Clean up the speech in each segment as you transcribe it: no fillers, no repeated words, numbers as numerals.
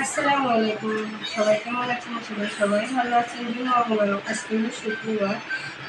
আসসালামু আলাইকুম। সবাই কেমন আছেন? সবাই সবাই ভালো আছেন। আজকে হলো শুক্রবার।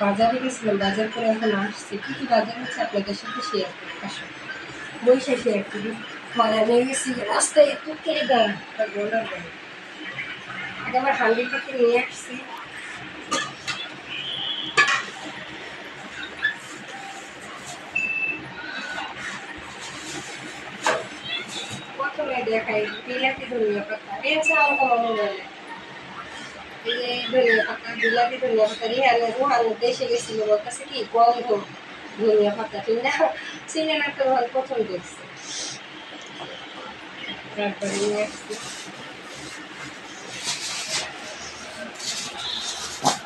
বাজারে গেছিলাম, বাজার করে এখন আসছি। কী কী বাজার হচ্ছে আপনাদের সাথে শেয়ার করি। আসুন বইসা শেয়ার করি। বাজারে গেছি, রাস্তায় একটু কেডা বলার নেই। আগে আমার হান্ডি থেকে নিয়ে আসছি। প্রথমে দেখাই বিলাতি ধনিয়া পাতা। এসে আমাকে মনে বলে এই যে ধনিয়া পাতা, বিলাতি ধনিয়া পাতা রুহানো দেশে গেছিল, ওর কাছে কি গন্ধ ধনিয়া পাতা চিনে না তো ভালো প্রথম দেখছে। তারপরে নিয়ে আসছি,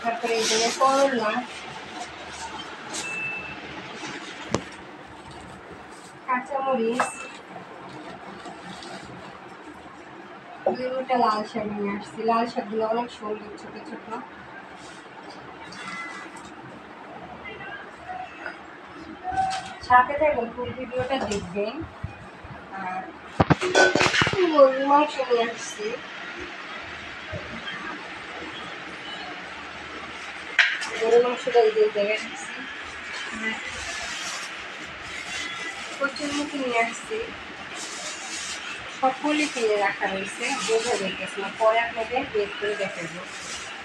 তারপরে এখানে করলা, কাঁচামরিচ, দুটা লাল শাক নিয়ে আসছি। লাল শাকগুলো অনেক সুন্দর, ছোট ছোট। সাথে থাকবেন, ফুল ভিডিওটা দেখবেন। আর গরুর মাংস নিয়ে আসছি। গরুর মাংসটা এই জায়গায় রাখছি। কচুরমুখী নিয়ে আসছি। সকলে কিনে রাখা রয়েছে, বোঝা যাইতেছে না, পরে আপনাদের বের করে দেখাবো।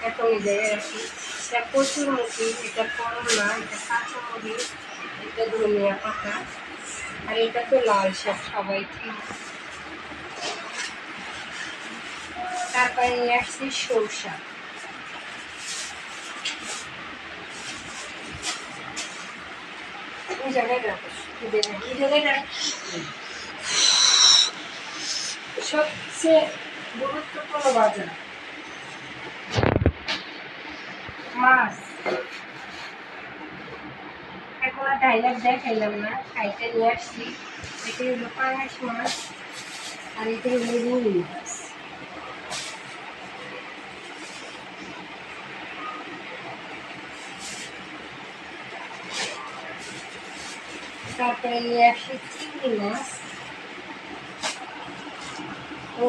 এখন এই জায়গায় রাখি। এটা কচুরমুখী, এটা করলা, এটা কাঁচামরিচ, এটা ধনিয়া পাতা, আর এটা তো লাল শাক সবাই ঠিক। তারপরে নিয়ে আসছি সরষা। এই জায়গায় রাখো, এই জায়গায় রাখো। সবচেয়ে গুরুত্বপূর্ণ বাজার মাছ। এখন আর ডাইলার দেখাইলাম না, খাইতে নিয়ে আসছি। এটা হলো পাঙাশ মাছ, আর এটা হলো রুই মাছ। তারপরে নিয়ে আসি চিংড়ি মাছ। ও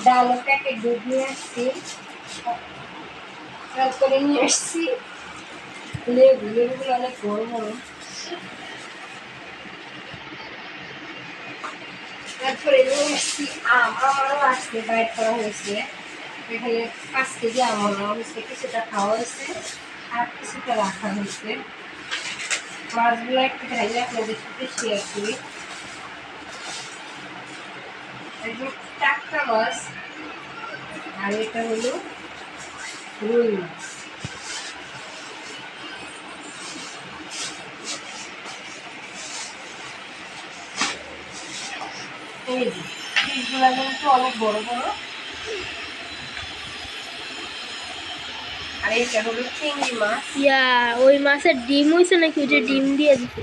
ডাল প্যাকেট দুধ নিয়ে আসছি। তারপরে নিয়ে আসছি লেবু, লেবুগুলো অনেক বড় বড়। তারপরে নিয়ে আসছি আম, আমারও আসছে, বাইর করা হয়েছে। এখানে 5 কেজি আম আনা হয়েছে, কিছুটা খাওয়া হয়েছে আর কিছুটা রাখা হয়েছে। মাছগুলো একটু ঢাইলে আপনাদের সাথে শেয়ার করি। একদম টাটকা মাছ, আর এটা হলো রুই মাছ। এই যে পিসগুলো কিন্তু অনেক বড় বড়। আর এইটা হলো চিংড়ি মাছ। ওই মাছের ডিম হইছে নাকি? ওই যে ডিম দিয়ে দিছে।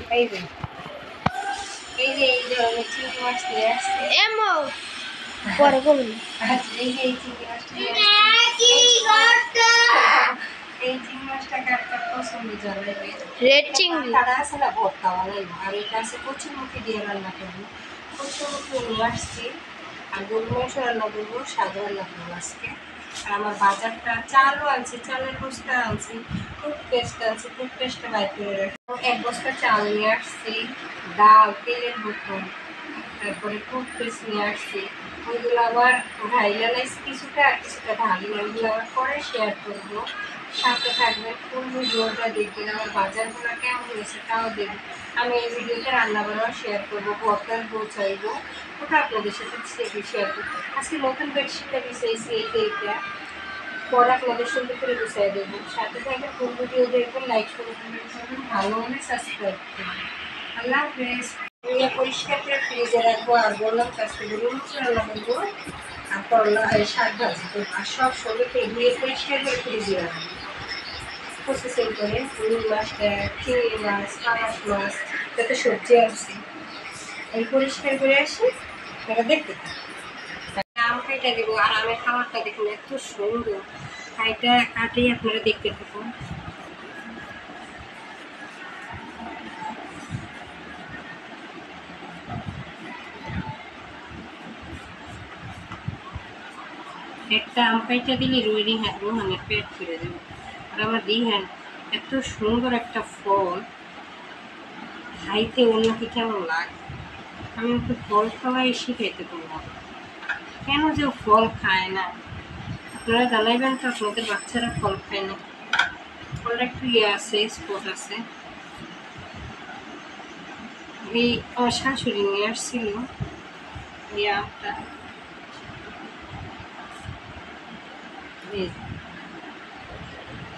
এই যে এই ধরনের চিংড়ি মাছ নিয়ে আসছে। এমো পরে করুন। আচ্ছা, এই যে এই চিংড়ি মাছটা নিয়ে এই চিংড়ি মাছটা কার কার পছন্দ জানাবে। রেড চিংড়ি। তারা আছে না ভর্তা বানাইবো, আর এটা আছে কচুরমুখী দিয়ে রান্না করবো। কচুরমুখী নিয়ে আসছি, আর গরুর মাংস রান্না করবো, সাদা রান্না করবো আজকে। আর আমার বাজারটা চালও আনছি, চালের বস্তা আনছি, টুথপেস্ট আনছি, টুথপেস্টটা বাইর করে রাখবো। 1 বস্তা চাল নিয়ে আসছি, ডাল, তেলের বোতল, তারপরে টুথপেস্ট নিয়ে আসছি। ওইগুলো আবার ঢাইলা নাইছি কিছুটা, আর কিছুটা ঢালি না, ওইগুলো আবার পরে শেয়ার করবো। সাথে থাকবেন, ফুল ভিডিওটা দেখবেন। আমার বাজারগুলো কেমন হয়েছে তাও দেখবেন। আমি এই ভিডিওতে রান্না বান্না শেয়ার করবো, বর্তমান পৌঁছাইবো, ওটা আপনাদের সাথে শেয়ার করবো। আজকে নতুন বেডশিটটা বিছাইছি, এই যে এইটা পরে আপনাদের সুন্দর করে গুছাই দেবো। সাথে থাকবেন, ফুল ভিডিও দেখবেন, লাইক করবেন, ভালো হলে সাবস্ক্রাইব করবেন। আল্লাহ হাফেজ। পরিষ্কার করে ফ্রিজে রাখবো। আর বললাম আজকে গরুর মাংস রান্না করবো, আর করলা শাক ভাজি করবো, আর সব সবকে ধুয়ে পরিষ্কার করে ফ্রিজে রাখবো। প্রসেসিং করে রুই মাছটা, চিংড়ি মাছ, পাঙাশ মাছ, যাতে সবজি আসছে এই পরিষ্কার করে আসি। এটা দেখতে আম খাইটা দেবো, আর আমের খাবারটা দেখুন এত সুন্দর। খাইটা কাটেই আপনারা দেখতে থাকুন। একটা আম কাইটা দিলে রোহানের পেট ফিরে দেবে। আর আমার দিহান এত সুন্দর একটা ফল, খাইতে অন্যকে কেমন লাগে। আমি ওকে ফল খাওয়াই শিখাইতে পারলাম, কেন যে ও ফল খায় না। আপনারা জানাইবেন তো আপনাদের বাচ্চারা ফল খায় না। ফলটা একটু আছে, স্পট আছে। এই আমার শাশুড়ি নিয়ে আসছিল এই আমটা,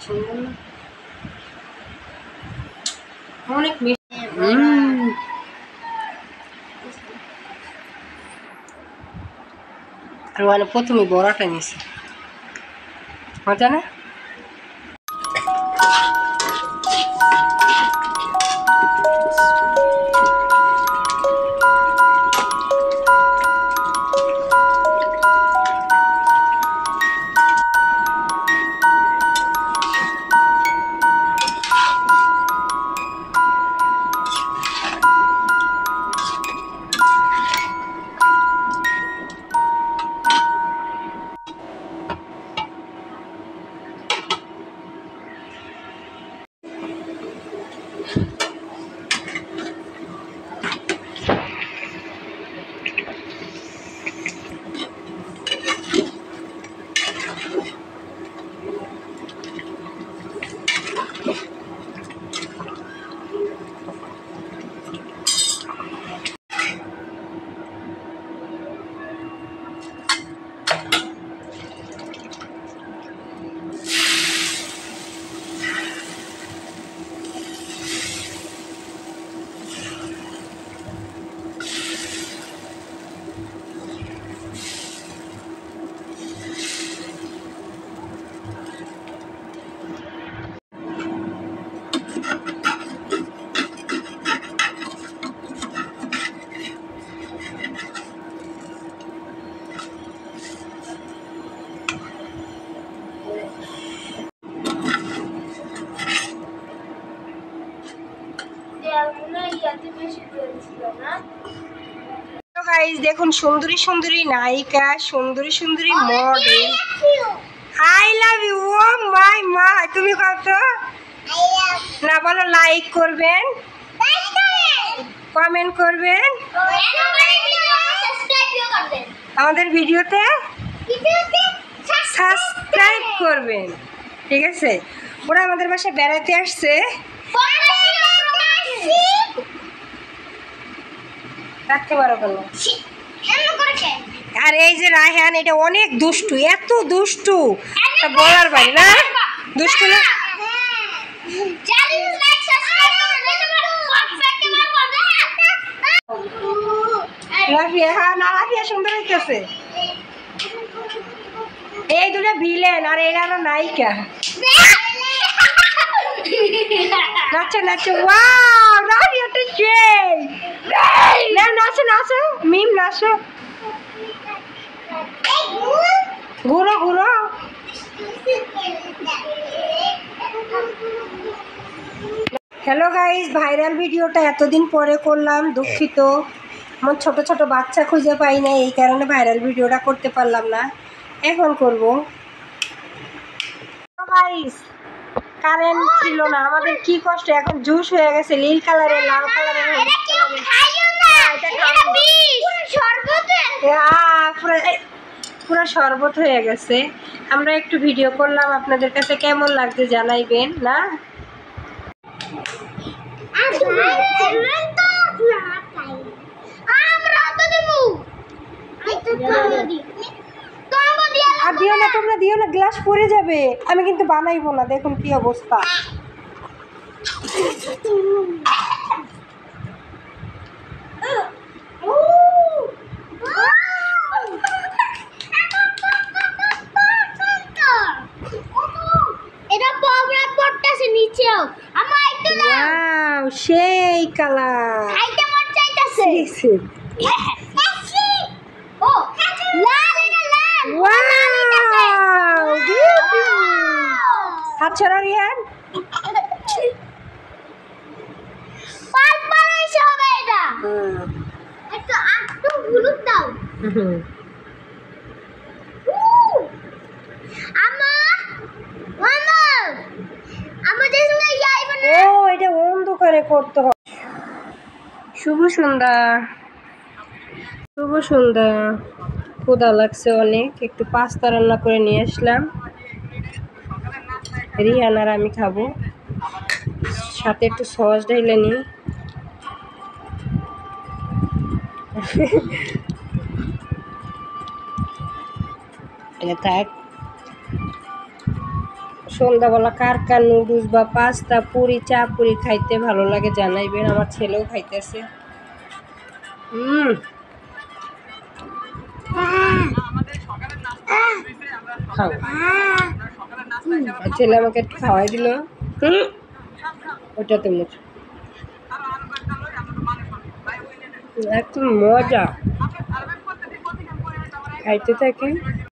সুন্দর না? অনেক মিষ্টি। আর মানে প্রথমে বড়াটা নিয়েছি, মজা না? দেখুন সুন্দরী সুন্দরী নায়িকা, সুন্দরী সুন্দরী মডেল। I love you. ও মাই মা, তুমি কত না বলো? লাইক করবেন, কমেন্ট করবেন, আমাদের ভিডিওতে সাবস্ক্রাইব করবেন, ঠিক আছে? ওরা আমাদের বাসায় বেড়াতে আসছে। রাখতে পারো কেন? আর এই যে রায়হান, এটা অনেক দুষ্টু, এত দুষ্টু তা বলার বাইরে না? দুষ্টু না? রাফিয়া, হ্যাঁ না, রাফিয়া সুন্দর হইতেছে। এই দুটো ভিলেন আর এরা হলো নায়িকা। নাচো নাচো, ওয়াও রাফিয়া তো সেই। না নাচো নাচো, মিম নাচো, ঘুরো ঘুরো। হ্যালো গাইস, ভাইরাল ভিডিওটা এতদিন পরে করলাম, দুঃখিত। আমার ছোট ছোট বাচ্চা খুঁজে পাই না, এই কারণে ভাইরাল ভিডিওটা করতে পারলাম না, এখন করব। গাইস কারেন্ট ছিল না, আমাদের কি কষ্ট। এখন জুস হয়ে গেছে, নীল কালারের, লাল কালারের, পুরো শরবত হয়ে গেছে। আমরা একটু ভিডিও করলাম, আপনাদের কাছে কেমন লাগছে জানাইবেন না? আর দিও না, তোমরা দিও না, গ্লাস পড়ে যাবে। আমি কিন্তু বানাইবো না, দেখুন কি অবস্থা। সেই কালার আচ্ছা রিয়ান, ও এটা অন্ধকারে করতে হবে। শুভ সন্ধ্যা, শুভ সন্ধ্যা। ক্ষুধা লাগছে অনেক, একটু পাস্তা রান্না করে নিয়ে আসলাম। রিহান আর আমি খাবো, সাথে একটু সস ঢেলে নিই। থাক। সন্ধ্যাবেলা কার কার নুডলস বা পাস্তা, পুরি, চা পুরি খাইতে ভালো লাগে জানাইবেন। আমার ছেলেও খাইতেছে। খাও। আর ছেলে আমাকে একটু খাওয়াই দিল। ওটাতে মুখ একটু মজা খাইতে থাকে।